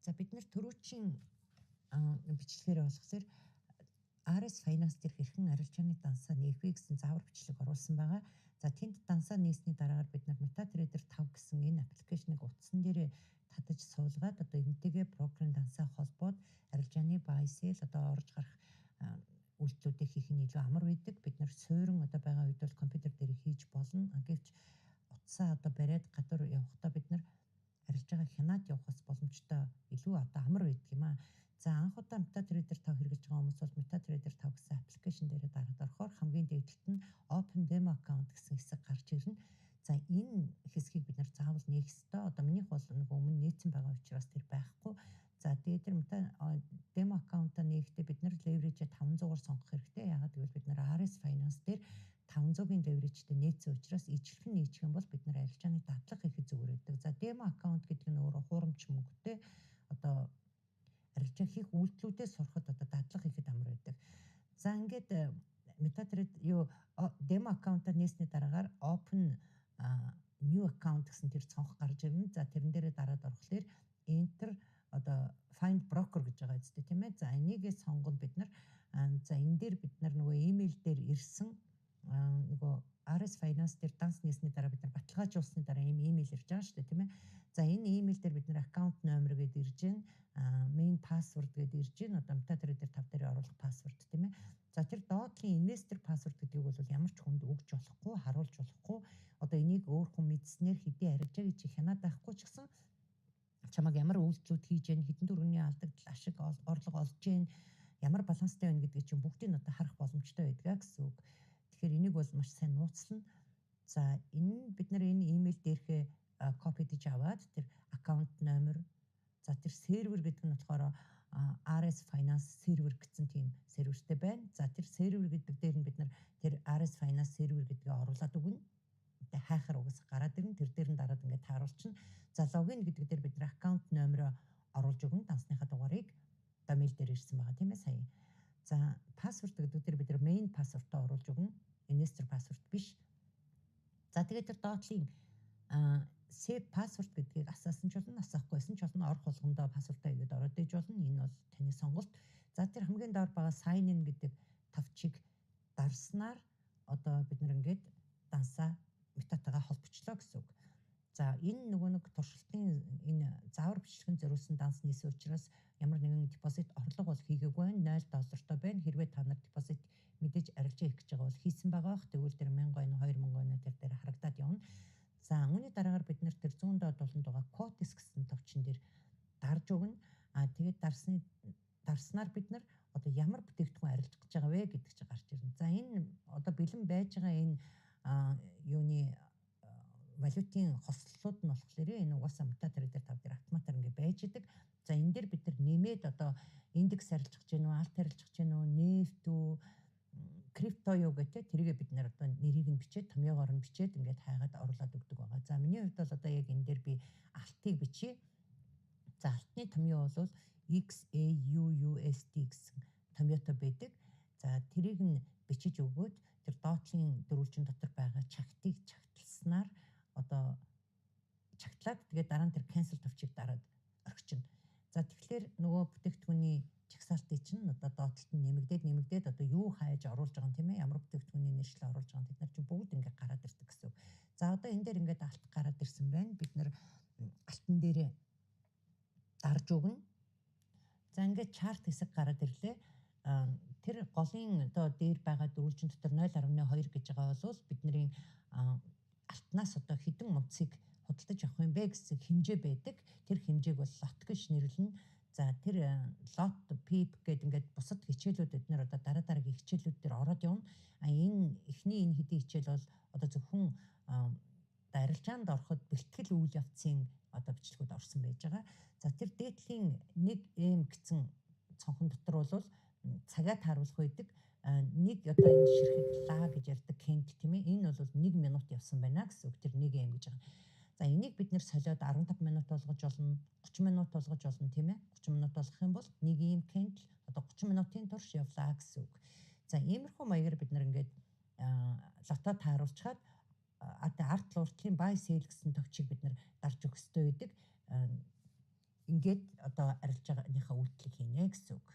За бид нар төрүүчийн бичлэгээр болохоор RS Finance дээр хэрхэн арилжааны дансаа нээх вэ гэсэн заавар бичлэг оруулсан байгаа. За тэнд дансаа нээсний дараагаар бид нар MetaTrader 5 гэсэн энэ аппликейшнийг утсан дээрээ татаж суулгаад одоо энэтэйгээ брокерын дансаа холбоод арилжааны buy sell одоо орж гарах үйлдэлүүдийг хийх нь илүү амар байдаг. Бид нар суурин одоо байгаа үед бол компьютер дээр хийж болно. Гэвч утсаа одоо бариад гадуур явахдаа бид нар арилж байгаа хянаад явахаас боломжтой илүү одоо амар байдаг юм аа. За анх удаа MetaTrader 5 хэрэглэж байгаа хүмүүс бол MetaTrader 5 гэсэн аппликейшн дээр дараад орохоор хамгийн дээдлэлт нь Open Demo Account гэсэн хэсэг гарч ирнэ. За энэ хэсгийг бид нар заавал нээх ёстой. Одоо минийх бол нэг өмнө нээсэн байгаа учраас тэр байхгүй. За тэгээд тэр Demo Account-а нээхдээ бид нар leverage 500-аар сонгох хэрэгтэй. Яагаад гэвэл бид нар RS Finance дээр 500-ийн leverage-тэй нээсэн учраас ижлэхэн нээчих юм бол бид нар арилжааны дадлага хийхэд зүгээр байдаг. За Demo Account гэдэг нь өөрөө хуурамч мөнгөтэй одоо арилжаа хийх үйлдэлүүдээ сурахад одоо дадлага хийхэд амар байдаг. За ингээд MetaTrader Demo Account-а нээсний дараагаар Open New Account гэсэн тэр цонх гарч ирнэ. За тэрэн дээрээ дараад орохлоор Enter одоо Find Broker гэж байгаа үстэй тийм ээ. За энийгээ сонгоно бид нар. За энэ дээр бид нар нөгөө email дээр ирсэн нөгөө RS Finance дээр данс нээсний дараа бид нар баталгаажуулсны дараа email ирж байгаа шүү дээ тийм ээ. За энэ email дээр бид нар аккаунт номер гээд ирж гин main password гээд ирж гин одоо MetaTrader 5 дээр оруулах password тийм ээ. За тэр доотлын investor password гэдгийг бол ямар ч хүнд өгж болохгүй, харуулж болохгүй. Одоо энийг өөр хүн мэдснээр хэдий арилжаа гэж хянаад байхгүй ч гэсэн чамаг ямар үйлдэлүүд хийж гэн хэдэн төгрөгийн алдагдал ашиг орлого олж гэн ямар баланстай байна гэдгийг чинь бүгдийг нь одоо харах боломжтой байдаг гэсэн үг. Тэгэхээр энийг бол маш сайн нууцлана. За энэ бид нар энэ email дээрхээ копи диж аваад тэр аккаунт номер за тэр сервер гэдэг нь болохоор RS Finance сервер гэсэн тийм сервертэй байна. За тэр сервер гэдэг дээр нь бид нар тэр RS Finance сервер гэдгээ оруулаад өгнө. Тэгээ хайхаар угсаа гараад ирнэ. Тэр дээр нь дараад ингээд тааруулчихна. За логин гэдэг дээр бид нар аккаунт номероо оруулж өгнө. Дансныхаа дугаарыг одоо мэйл дээр ирсэн байгаа тийм ээ сая. За пассворд гэдэг дээр бид нар main пассвортоо оруулж өгнө. Investor password биш. За тэгээд тэр доотлын save password гэдгийг асаасан ч болно, асаахгүйсэн ч болно. Орох болгондоо пассвортаа игээд ороод иж болно. Энэ бол таны сонголт. За тэр хамгийн доор байгаа sign in гэдэг тавчиг дарснаар одоо бид нар ингээд дансаа метатагаа холбочлоо гэсэн үг. За энэ нөгөө нэг туршилтын энэ заавар бичлэгэн зориулсан данс нээсэн учраас ямар нэгэн депозит орлого бол хийгээгүй байна. $0 байна. Хэрвээ та нар депозит мэдээж арилжаа хийх гэж байгаа бол хийсэн байгаа. Тэгвэл тэр 1000 байна, 2000 байна тэр дээр харагдаад явна. За үүний дараагаар бид нар тэр 100 доод болонд байгаа quotes гэсэн товчон дээр дарж өгнө. Тэгээд дарснаар бид нар одоо ямар бүтээгдэхүүн арилжах гэж байгаа вэ гэдэг чинь гарч ирнэ. За энэ одоо бэлэн байж байгаа энэ юуны валютын хослолууд нь болохоор энэ угаасаа MetaTrader 5 дээр автоматар ингэ байж идэг. За энэ дээр бид нар нэмээд одоо индекс арилжах гэж гэнэ үү, алт арилжах гэж гэнэ үү, нефт үү, крипто юу гэдэг тэрийг бид нар одоо нэрийг нь бичээд томьёогоор нь бичээд ингээд хайгаад оруулаад өгдөг байгаа. За миний хувьд бол одоо яг энэ дээр би алтыг бичье. За алтны томьёо бол XAUUSD гэсэн томьёотой байдаг. За тэрийг нь бичиж өгөөд тэр доотлын дөрвөлжин дотор байгаа чагтыг чагтласнаар одоо чагтлаад тэгээд дараа нь тэр cancel товчийг дараад орхичихно. За тэгэхээр нөгөө бүтээгдэхүүний чагсаалтыг чинь одоо доотлолт нь нэмэгдээд одоо юу хайж оруулж байгаа юм тийм ээ, ямар бүтээгдэхүүний нэршлээ оруулж байгаа юм тэд нар чинь бүгд ингээд гараад ирдэг гэсэн үг. За одоо энэ дээр ингээд алт гараад ирсэн байна. Бид нар алтан дээрээ дарж өгнө. За ингээд чарт хэсэг гараад ирлээ. Тэр голын одоо дээр байгаа дөрвөлжин дотор 0.2 гэж байгаа бол бидний алтнаас одоо хэдэн унцыг худалдаж авах юм бэ гэсэн хэмжээ байдаг. Тэр хэмжээг бол лот гэж нэрлэнэ. За тэр лот пип гэдэг ингээд бусад хичээлүүд эднэр одоо дараагийн хичээлүүд дээр ороод явна. Энэ эхний энэ хэдийн хичээл бол одоо зөвхөн арилжаанд ороход бэлтгэл үйл явцын одоо бичлэгүүд орсон байж байгаа. За тэр дээдлийн 1M гэсэн цонхон дотор бол цагаа тааруулах байдаг. Нэг одоо энэ ширхэг ла гэж ярьдаг кент тийм ээ. Энэ бол 1 минут явсан байна гэсэн үг. Тэр 1M гэж байгаа. За энийг бид нэр солиод 15 минут болгож болно, 30 минут болгож болно тийм ээ. 30 минут болгох юм бол нэг ийм кент одоо 30 минутын турш явлаа гэсэн үг. За иймэрхүү маягаар бид нар ингээд лото тааруулчаад арт уртлын buy sell гэсэн товчийг бид нар дарж өгөх хэрэгтэй байдаг. Ингээд одоо арилж байгааныхаа үйлдэлийг хийнэ гэсэн үг.